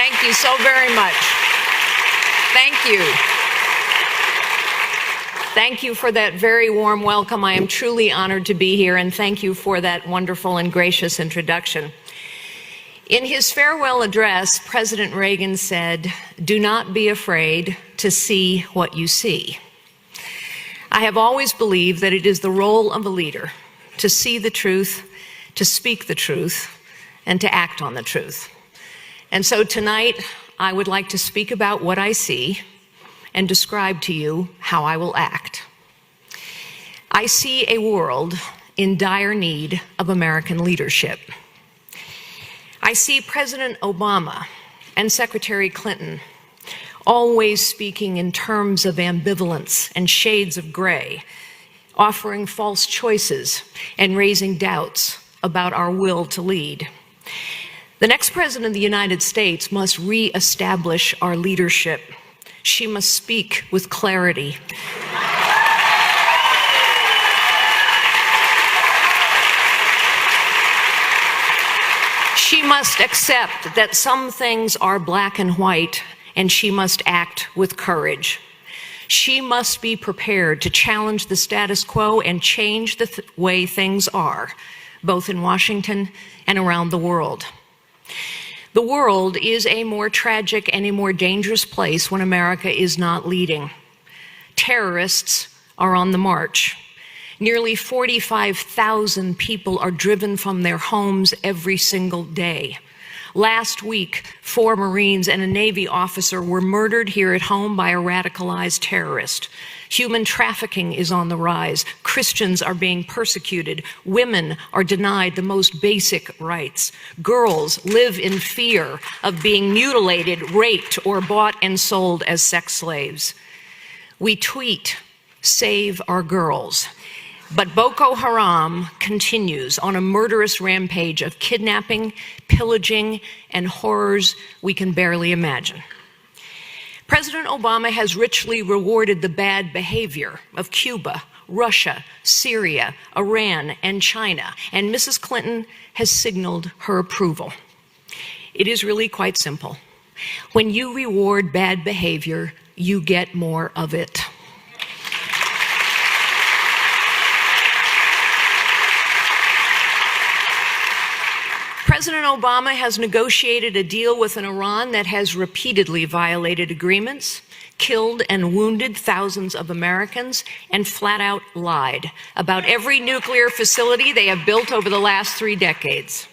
Thank you so very much. Thank you. Thank you for that very warm welcome. I am truly honored to be here, and thank you for that wonderful and gracious introduction. In his farewell address, President Reagan said, "Do not be afraid to see what you see." I have always believed that it is the role of a leader to see the truth, to speak the truth, and to act on the truth. And so tonight, I would like to speak about what I see and describe to you how I will act. I see a world in dire need of American leadership. I see President Obama and Secretary Clinton always speaking in terms of ambivalence and shades of gray, offering false choices and raising doubts about our will to lead. The next president of the United States must reestablish our leadership. She must speak with clarity. She must accept that some things are black and white, and she must act with courage. She must be prepared to challenge the status quo and change the way things are, both in Washington and around the world. The world is a more tragic and a more dangerous place when America is not leading. Terrorists are on the march. Nearly 45,000 people are driven from their homes every single day. Last week, 4 Marines and a Navy officer were murdered here at home by a radicalized terrorist. Human trafficking is on the rise. Christians are being persecuted. Women are denied the most basic rights. Girls live in fear of being mutilated, raped, or bought and sold as sex slaves. We tweet, "Save our girls." But Boko Haram continues on a murderous rampage of kidnapping, pillaging, and horrors we can barely imagine. President Obama has richly rewarded the bad behavior of Cuba, Russia, Syria, Iran, and China, and Mrs. Clinton has signaled her approval. It is really quite simple. When you reward bad behavior, you get more of it. President Obama has negotiated a deal with an Iran that has repeatedly violated agreements, killed and wounded thousands of Americans, and flat out lied about every nuclear facility they have built over the last 3 decades.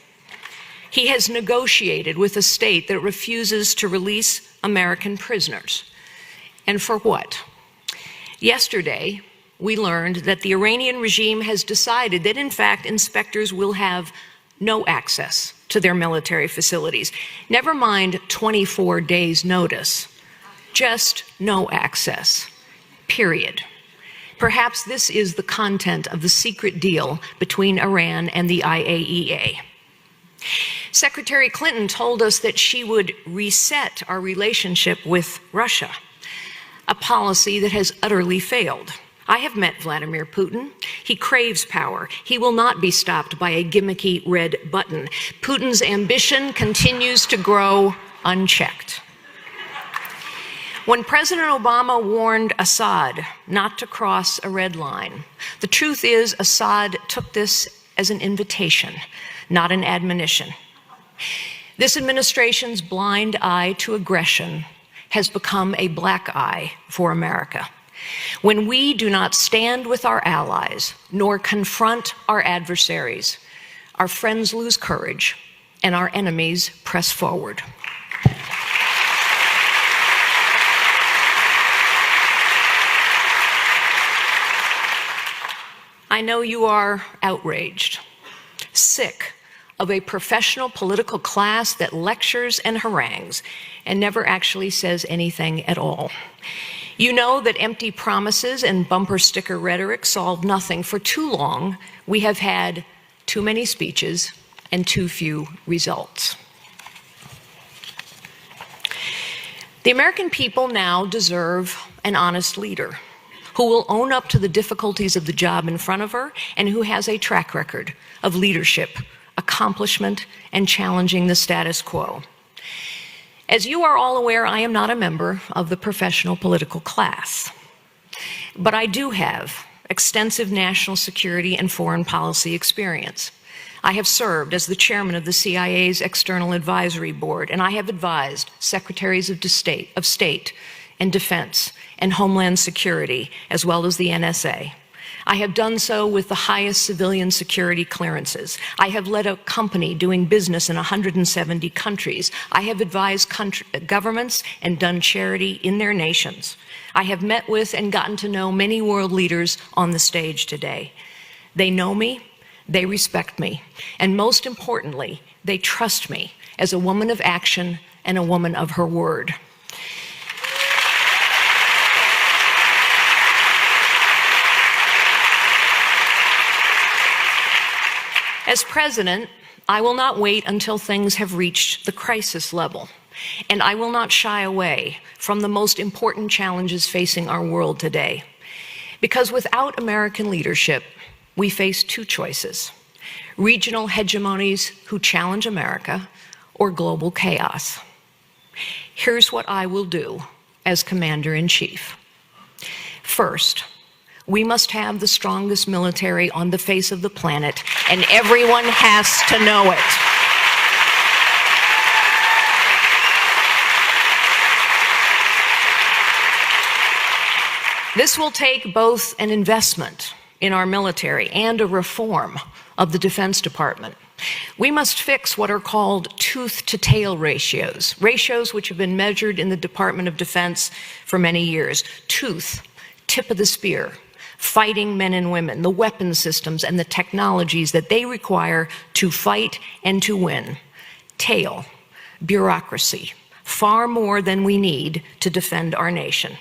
He has negotiated with a state that refuses to release American prisoners. And for what? Yesterday, we learned that the Iranian regime has decided that, in fact, inspectors will have no access to their military facilities. Never mind 24 days notice, just no access, period. Perhaps this is the content of the secret deal between Iran and the IAEA. Secretary Clinton told us that she would reset our relationship with Russia, a policy that has utterly failed. I have met Vladimir Putin. He craves power. He will not be stopped by a gimmicky red button. Putin's ambition continues to grow unchecked. When President Obama warned Assad not to cross a red line, the truth is Assad took this as an invitation, not an admonition. This administration's blind eye to aggression has become a black eye for America. When we do not stand with our allies, nor confront our adversaries, our friends lose courage and our enemies press forward. I know you are outraged, sick of a professional political class that lectures and harangues and never actually says anything at all. You know that empty promises and bumper sticker rhetoric solve nothing. For too long, we have had too many speeches and too few results. The American people now deserve an honest leader who will own up to the difficulties of the job in front of her and who has a track record of leadership, accomplishment, and challenging the status quo. As you are all aware, I am not a member of the professional political class, but I do have extensive national security and foreign policy experience. I have served as the chairman of the CIA's External Advisory Board, and I have advised secretaries of state and defense and homeland security, as well as the NSA. I have done so with the highest civilian security clearances. I have led a company doing business in 170 countries. I have advised governments and done charity in their nations. I have met with and gotten to know many world leaders on the stage today. They know me, they respect me, and most importantly, they trust me as a woman of action and a woman of her word. As president, I will not wait until things have reached the crisis level, and I will not shy away from the most important challenges facing our world today. Because without American leadership, we face two choices: regional hegemonies who challenge America, or global chaos. Here's what I will do as Commander-in-Chief. First, we must have the strongest military on the face of the planet, and everyone has to know it. This will take both an investment in our military and a reform of the Defense Department. We must fix what are called tooth-to-tail ratios, ratios which have been measured in the Department of Defense for many years. Tooth, tip of the spear, fighting men and women, the weapon systems and the technologies that they require to fight and to win. Tail, bureaucracy, far more than we need to defend our nation.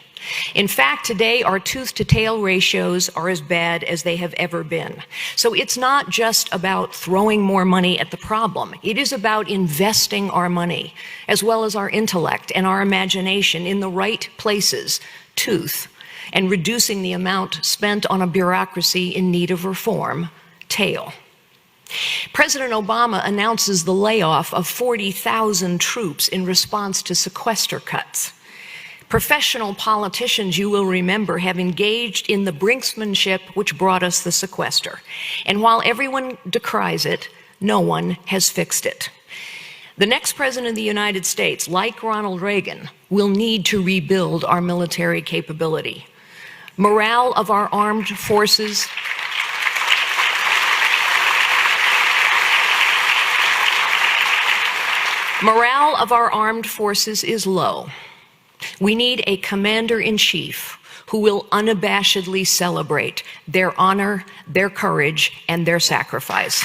In fact, today our tooth-to-tail ratios are as bad as they have ever been. So it's not just about throwing more money at the problem. It is about investing our money, as well as our intellect and our imagination, in the right places, tooth, and reducing the amount spent on a bureaucracy in need of reform, tail. President Obama announces the layoff of 40,000 troops in response to sequester cuts. Professional politicians, you will remember, have engaged in the brinksmanship which brought us the sequester. And while everyone decries it, no one has fixed it. The next president of the United States, like Ronald Reagan, will need to rebuild our military capability. Morale of our armed forces is low. We need a commander-in-chief who will unabashedly celebrate their honor, their courage, and their sacrifice.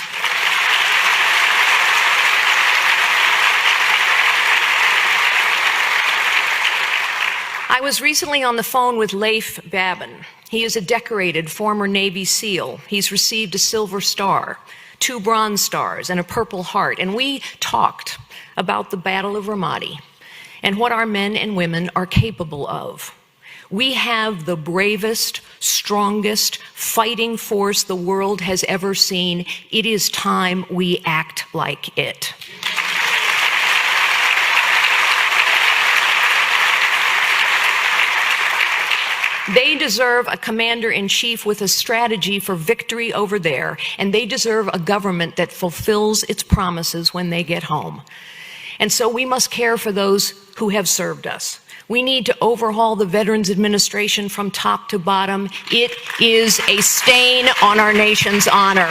I was recently on the phone with Leif Babin. He is a decorated former Navy SEAL. He's received a Silver Star, 2 Bronze Stars, and a Purple Heart. And we talked about the Battle of Ramadi and what our men and women are capable of. We have the bravest, strongest fighting force the world has ever seen. It is time we act like it. They deserve a commander-in-chief with a strategy for victory over there, and they deserve a government that fulfills its promises when they get home. And so we must care for those who have served us. We need to overhaul the Veterans Administration from top to bottom. It is a stain on our nation's honor.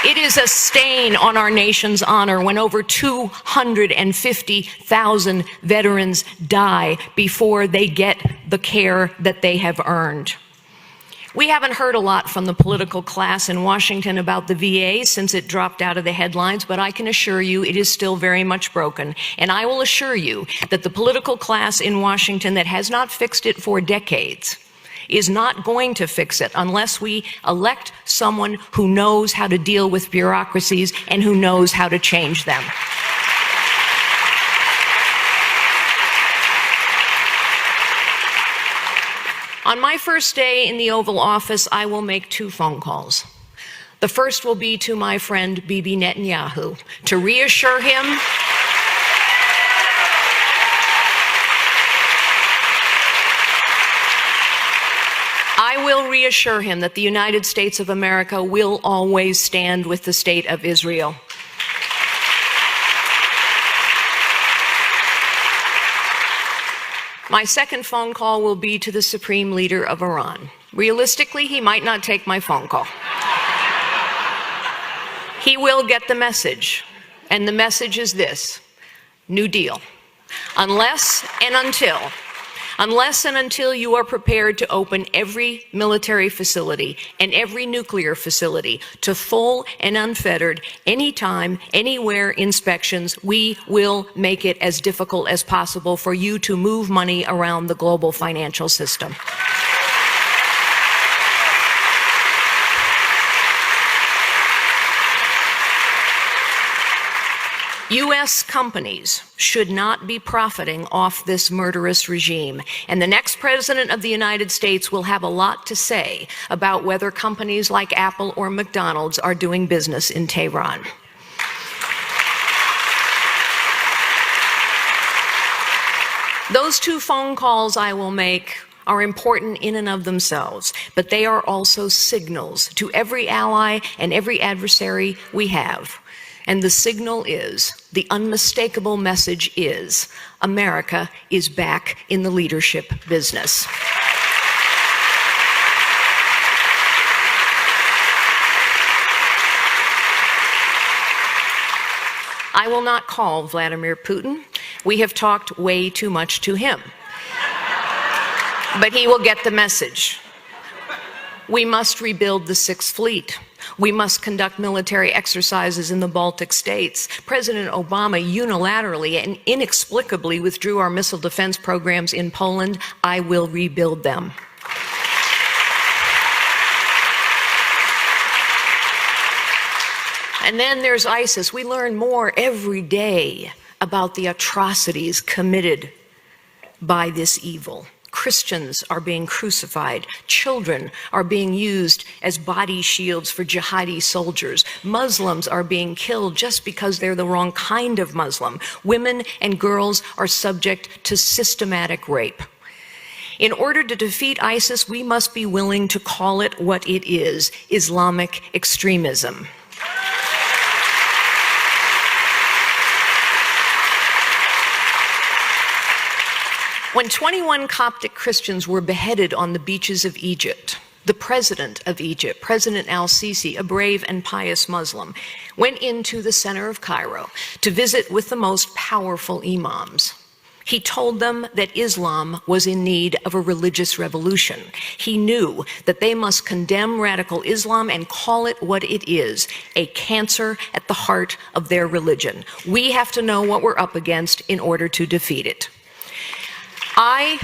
It is a stain on our nation's honor when over 250,000 veterans die before they get the care that they have earned. We haven't heard a lot from the political class in Washington about the VA since it dropped out of the headlines, but I can assure you it is still very much broken. And I will assure you that the political class in Washington that has not fixed it for decades is not going to fix it unless we elect someone who knows how to deal with bureaucracies and who knows how to change them. On my first day in the Oval Office, I will make 2 phone calls. The first will be to my friend Bibi Netanyahu, to reassure him I will reassure him that the United States of America will always stand with the State of Israel. My second phone call will be to the Supreme Leader of Iran. Realistically, he might not take my phone call. He will get the message, and the message is this: New Deal. Unless and until you are prepared to open every military facility and every nuclear facility to full and unfettered, anytime, anywhere inspections, we will make it as difficult as possible for you to move money around the global financial system. U.S. companies should not be profiting off this murderous regime, and the next president of the United States will have a lot to say about whether companies like Apple or McDonald's are doing business in Tehran. Those two phone calls I will make are important in and of themselves, but they are also signals to every ally and every adversary we have. And the signal is, the unmistakable message is, America is back in the leadership business. I will not call Vladimir Putin. We have talked way too much to him. But he will get the message. We must rebuild the Sixth Fleet. We must conduct military exercises in the Baltic states. President Obama unilaterally and inexplicably withdrew our missile defense programs in Poland. I will rebuild them. And then there's ISIS. We learn more every day about the atrocities committed by this evil. Christians are being crucified. Children are being used as body shields for jihadi soldiers. Muslims are being killed just because they're the wrong kind of Muslim. Women and girls are subject to systematic rape. In order to defeat ISIS, we must be willing to call it what it is: Islamic extremism. When 21 Coptic Christians were beheaded on the beaches of Egypt, the president of Egypt, President al-Sisi, a brave and pious Muslim, went into the center of Cairo to visit with the most powerful imams. He told them that Islam was in need of a religious revolution. He knew that they must condemn radical Islam and call it what it is: a cancer at the heart of their religion. We have to know what we're up against in order to defeat it. I,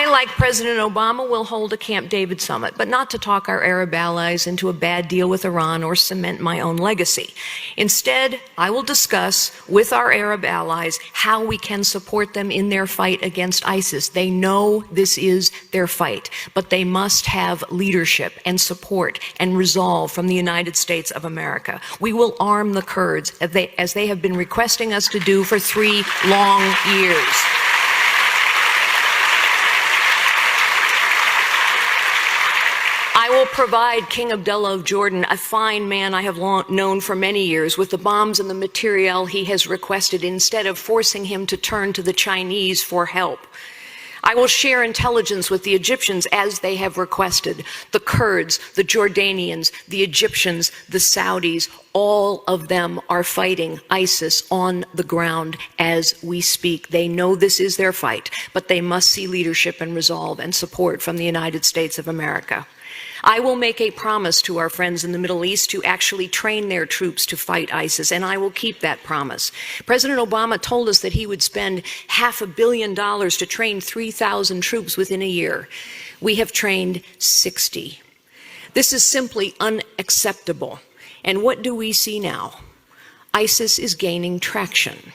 like President Obama, will hold a Camp David summit, but not to talk our Arab allies into a bad deal with Iran or cement my own legacy. Instead, I will discuss with our Arab allies how we can support them in their fight against ISIS. They know this is their fight, but they must have leadership and support and resolve from the United States of America. We will arm the Kurds as they have been requesting us to do for 3 long years. I will provide King Abdullah of Jordan, a fine man I have known for many years, with the bombs and the materiel he has requested, instead of forcing him to turn to the Chinese for help. I will share intelligence with the Egyptians as they have requested. The Kurds, the Jordanians, the Egyptians, the Saudis, all of them are fighting ISIS on the ground as we speak. They know this is their fight, but they must see leadership and resolve and support from the United States of America. I will make a promise to our friends in the Middle East to actually train their troops to fight ISIS, and I will keep that promise. President Obama told us that he would spend $500 million to train 3,000 troops within a year. We have trained 60. This is simply unacceptable. And what do we see now? ISIS is gaining traction.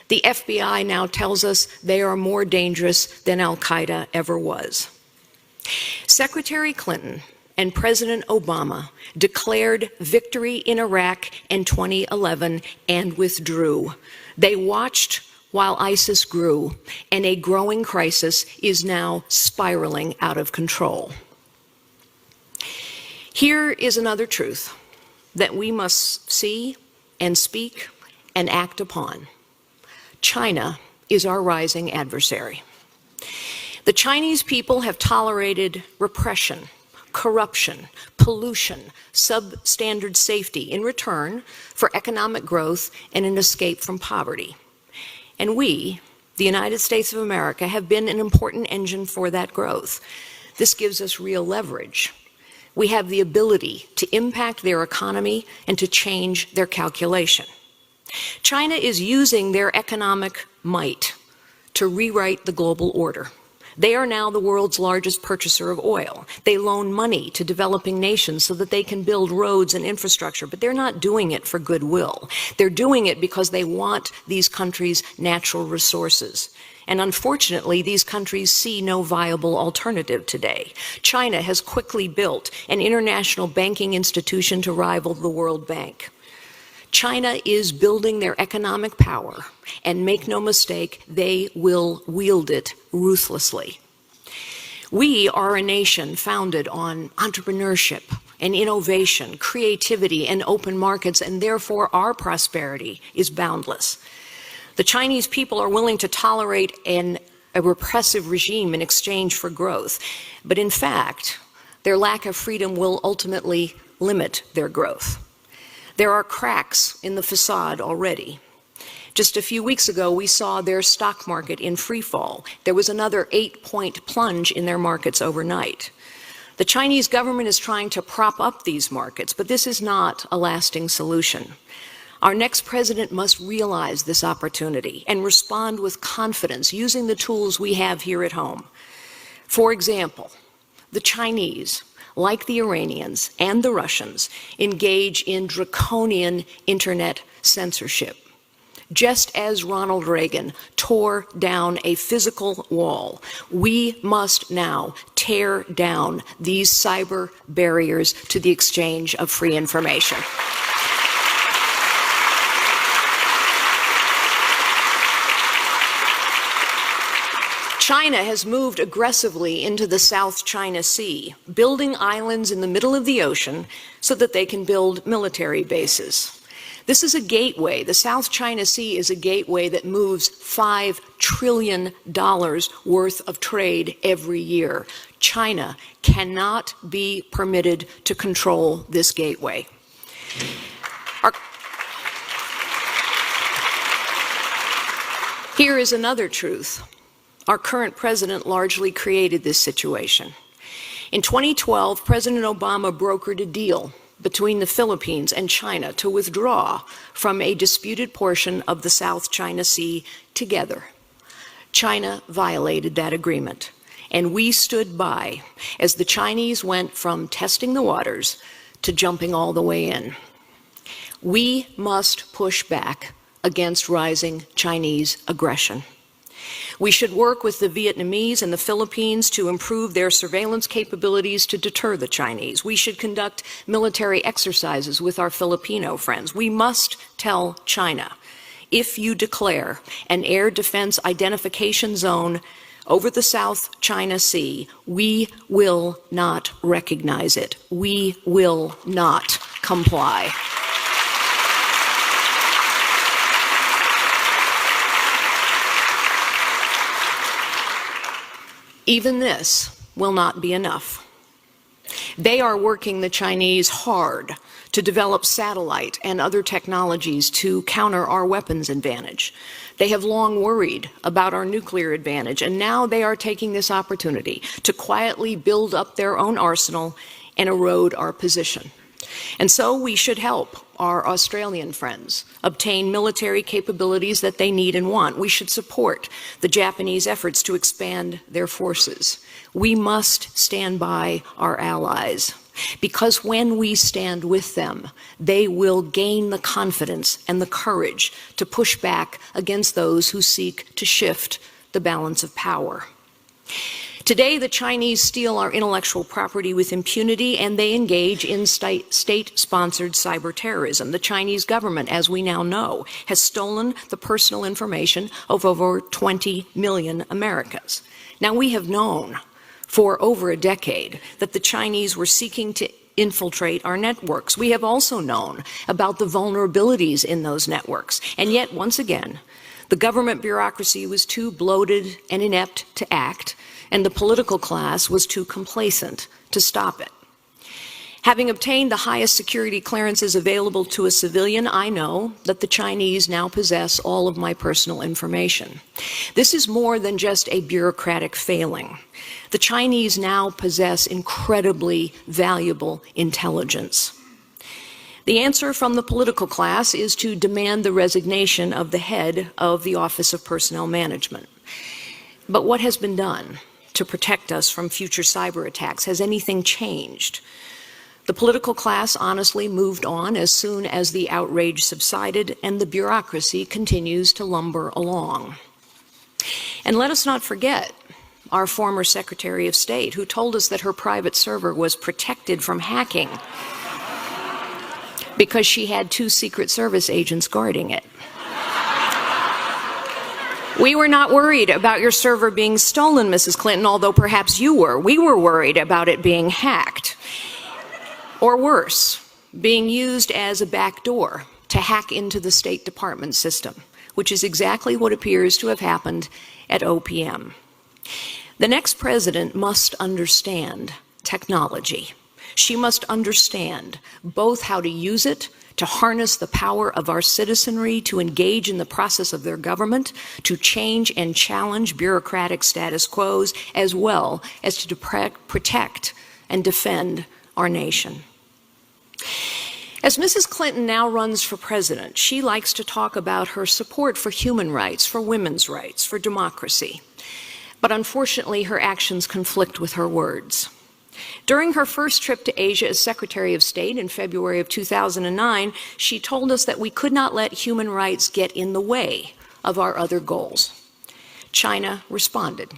The FBI now tells us they are more dangerous than Al-Qaeda ever was. Secretary Clinton and President Obama declared victory in Iraq in 2011 and withdrew. They watched while ISIS grew, and a growing crisis is now spiraling out of control. Here is another truth that we must see and speak and act upon. China is our rising adversary. The Chinese people have tolerated repression, corruption, pollution, substandard safety in return for economic growth and an escape from poverty. And we, the United States of America, have been an important engine for that growth. This gives us real leverage. We have the ability to impact their economy and to change their calculation. China is using their economic might to rewrite the global order. They are now the world's largest purchaser of oil. They loan money to developing nations so that they can build roads and infrastructure, but they're not doing it for goodwill. They're doing it because they want these countries' natural resources. And unfortunately, these countries see no viable alternative today. China has quickly built an international banking institution to rival the World Bank. China is building their economic power, and make no mistake, they will wield it ruthlessly. We are a nation founded on entrepreneurship and innovation, creativity, and open markets, and therefore our prosperity is boundless. The Chinese people are willing to tolerate a repressive regime in exchange for growth, but in fact, their lack of freedom will ultimately limit their growth. There are cracks in the facade already. Just a few weeks ago, we saw their stock market in free fall. There was another 8-point plunge in their markets overnight. The Chinese government is trying to prop up these markets, but this is not a lasting solution. Our next president must realize this opportunity and respond with confidence using the tools we have here at home. For example, the Chinese, like the Iranians and the Russians, engage in draconian internet censorship. Just as Ronald Reagan tore down a physical wall, we must now tear down these cyber barriers to the exchange of free information. China has moved aggressively into the South China Sea, building islands in the middle of the ocean so that they can build military bases. This is a gateway. The South China Sea is a gateway that moves $5 trillion worth of trade every year. China cannot be permitted to control this gateway. Here is another truth. Our current president largely created this situation. In 2012, President Obama brokered a deal between the Philippines and China to withdraw from a disputed portion of the South China Sea together. China violated that agreement, and we stood by as the Chinese went from testing the waters to jumping all the way in. We must push back against rising Chinese aggression. We should work with the Vietnamese and the Philippines to improve their surveillance capabilities to deter the Chinese. We should conduct military exercises with our Filipino friends. We must tell China, if you declare an air defense identification zone over the South China Sea, we will not recognize it. We will not comply. Even this will not be enough. They are working the Chinese hard to develop satellite and other technologies to counter our weapons advantage. They have long worried about our nuclear advantage, and now they are taking this opportunity to quietly build up their own arsenal and erode our position. And so we should help our Australian friends obtain military capabilities that they need and want. We should support the Japanese efforts to expand their forces. We must stand by our allies, because when we stand with them, they will gain the confidence and the courage to push back against those who seek to shift the balance of power. Today, the Chinese steal our intellectual property with impunity, and they engage in state-sponsored cyber terrorism. The Chinese government, as we now know, has stolen the personal information of over 20 million Americans. Now, we have known for over a decade that the Chinese were seeking to infiltrate our networks. We have also known about the vulnerabilities in those networks. And yet, once again, the government bureaucracy was too bloated and inept to act, and the political class was too complacent to stop it. Having obtained the highest security clearances available to a civilian, I know that the Chinese now possess all of my personal information. This is more than just a bureaucratic failing. The Chinese now possess incredibly valuable intelligence. The answer from the political class is to demand the resignation of the head of the Office of Personnel Management. But what has been done to protect us from future cyber attacks? Has anything changed? The political class honestly moved on as soon as the outrage subsided, and the bureaucracy continues to lumber along. And let us not forget our former Secretary of State, who told us that her private server was protected from hacking because she had 2 Secret Service agents guarding it. We were not worried about your server being stolen, Mrs. Clinton, although perhaps you were. We were worried about it being hacked. Or worse, being used as a backdoor to hack into the State Department system, which is exactly what appears to have happened at OPM. The next president must understand technology. She must understand both how to use it, to harness the power of our citizenry, to engage in the process of their government, to change and challenge bureaucratic status quos, as well as to protect and defend our nation. As Mrs. Clinton now runs for president, she likes to talk about her support for human rights, for women's rights, for democracy. But unfortunately, her actions conflict with her words. During her first trip to Asia as Secretary of State in February of 2009, she told us that we could not let human rights get in the way of our other goals. China responded.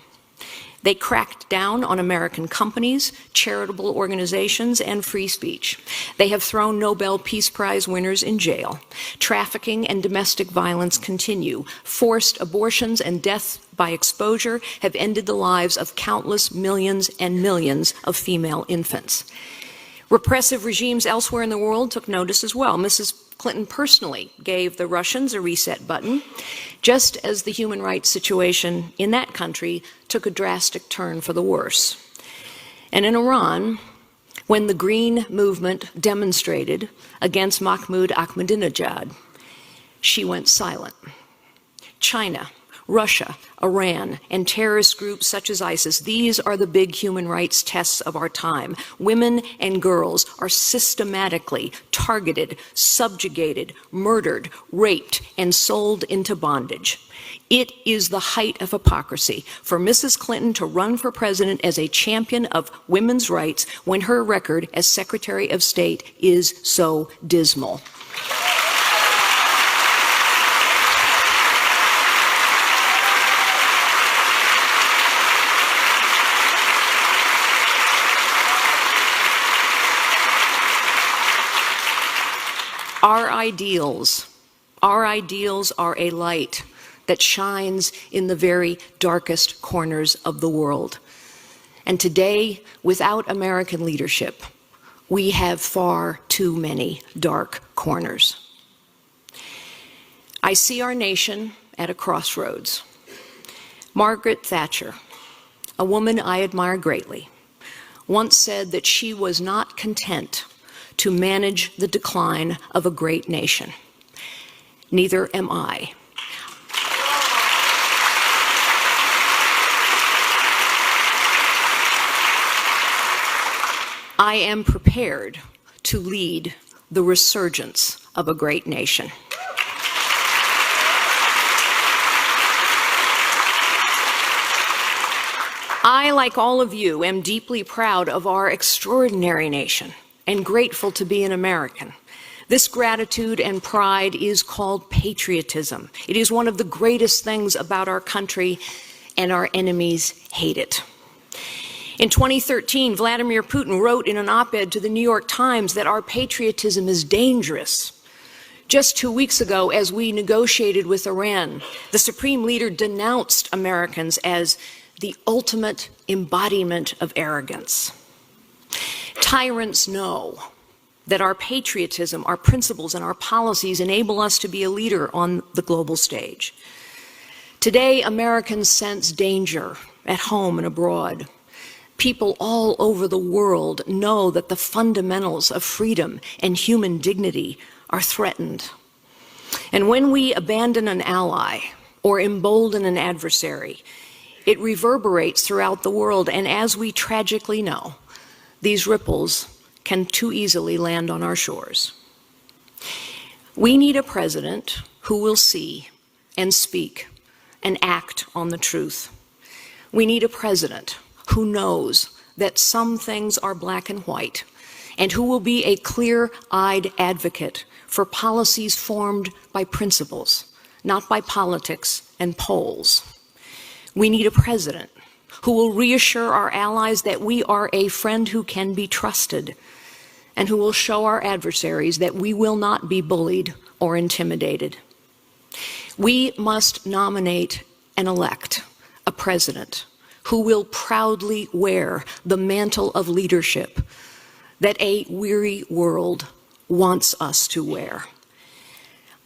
They cracked down on American companies, charitable organizations, and free speech. They have thrown Nobel Peace Prize winners in jail. Trafficking and domestic violence continue. Forced abortions and death by exposure have ended the lives of countless millions and millions of female infants. Repressive regimes elsewhere in the world took notice as well. Mrs. Clinton personally gave the Russians a reset button, just as the human rights situation in that country took a drastic turn for the worse. And in Iran, when the Green Movement demonstrated against Mahmoud Ahmadinejad, she went silent. China, Russia, Iran, and terrorist groups such as ISIS, these are the big human rights tests of our time. Women and girls are systematically targeted, subjugated, murdered, raped, and sold into bondage. It is the height of hypocrisy for Mrs. Clinton to run for president as a champion of women's rights when her record as Secretary of State is so dismal. Our ideals are a light that shines in the very darkest corners of the world. And today, without American leadership, we have far too many dark corners. I see our nation at a crossroads. Margaret Thatcher, a woman I admire greatly, once said that she was not content to manage the decline of a great nation. Neither am I. I am prepared to lead the resurgence of a great nation. I, like all of you, am deeply proud of our extraordinary nation and grateful to be an American. This gratitude and pride is called patriotism. It is one of the greatest things about our country, and our enemies hate it. In 2013, Vladimir Putin wrote in an op-ed to the New York Times that our patriotism is dangerous. Just 2 weeks ago, as we negotiated with Iran, the Supreme Leader denounced Americans as the ultimate embodiment of arrogance. Tyrants know that our patriotism, our principles, and our policies enable us to be a leader on the global stage. Today, Americans sense danger at home and abroad. People all over the world know that the fundamentals of freedom and human dignity are threatened. And when we abandon an ally or embolden an adversary, it reverberates throughout the world, and as we tragically know, these ripples can too easily land on our shores. We need a president who will see and speak and act on the truth. We need a president who knows that some things are black and white, and who will be a clear-eyed advocate for policies formed by principles, not by politics and polls. We need a president who will reassure our allies that we are a friend who can be trusted, and who will show our adversaries that we will not be bullied or intimidated. We must nominate and elect a president who will proudly wear the mantle of leadership that a weary world wants us to wear.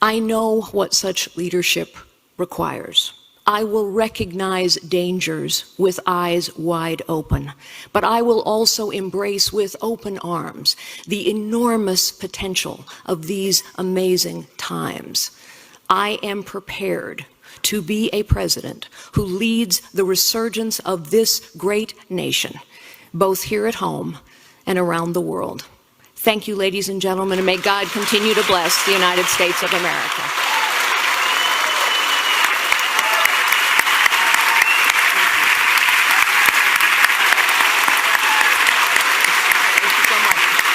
I know what such leadership requires. I will recognize dangers with eyes wide open, but I will also embrace with open arms the enormous potential of these amazing times. I am prepared to be a president who leads the resurgence of this great nation, both here at home and around the world. Thank you, ladies and gentlemen, and may God continue to bless the United States of America.